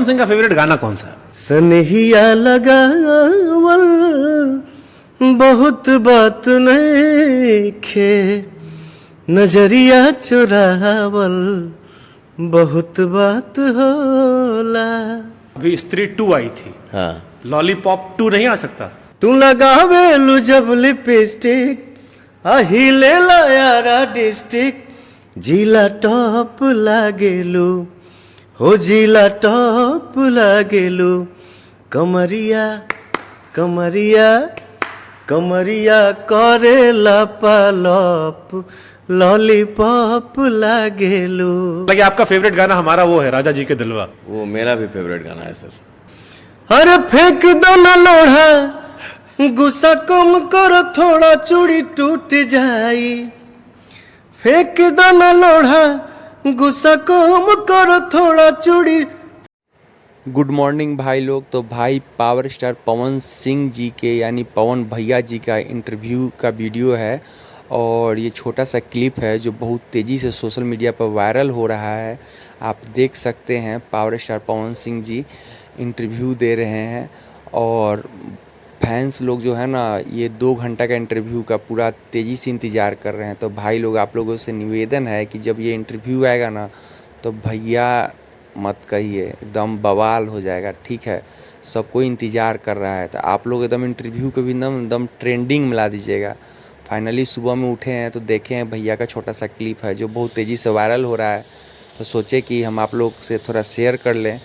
पवन सिंह का फेवरेट गाना कौन सा है? सनहिया लगावल बहुत बात नइखे, नजरिया चुरावल बहुत बात होला। अभी स्त्री 2 आई थी, हाँ, लॉलीपॉप 2 नहीं आ सकता? तू लगावेलू जब लिपस्टिक, अहिले यारा डिस्ट्रिक्ट, जिला टॉप लागेलू, हो जिला टॉप लागेलू। कमरिया कमरिया कमरिया करेला पालप, लॉलीपॉप लागेलू। लगे आपका फेवरेट गाना हमारा वो है राजा जी के दिलवा। वो मेरा भी फेवरेट गाना है सर। अरे फेंक दो ना लोढ़ा, गुस्सा कम करो थोड़ा, चूड़ी टूट जाई। फेंक दो ना लोढ़ा, गुस्सा कम करो थोड़ा, चूड़ी। गुड मॉर्निंग भाई लोग। तो भाई पावर स्टार पवन सिंह जी के यानी पवन भैया जी का इंटरव्यू का वीडियो है और ये छोटा सा क्लिप है जो बहुत तेज़ी से सोशल मीडिया पर वायरल हो रहा है। आप देख सकते हैं power star Pawan Singh ji interview दे रहे हैं और फैंस लोग जो है ना ये 2 घंटा का इंटरव्यू का पूरा तेज़ी से इंतज़ार कर रहे हैं। तो भाई लोग आप लोगों से निवेदन है कि जब ये इंटरव्यू आएगा ना तो भैया मत कहिए, एकदम बवाल हो जाएगा, ठीक है। सबको इंतज़ार कर रहा है तो आप लोग एकदम इंटरव्यू को भी एकदम ट्रेंडिंग मिला दीजिएगा। फाइनली सुबह में उठे हैं तो देखे हैं भैया का छोटा सा क्लिप है जो बहुत तेज़ी से वायरल हो रहा है, तो सोचे कि हम आप लोग से थोड़ा शेयर कर लें।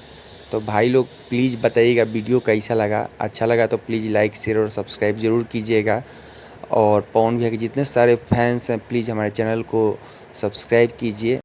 तो भाई लोग प्लीज़ बताइएगा वीडियो कैसा लगा। अच्छा लगा तो प्लीज़ लाइक शेयर और सब्सक्राइब ज़रूर कीजिएगा। और पवन भैया के जितने सारे फैंस हैं प्लीज़ हमारे चैनल को सब्सक्राइब कीजिए।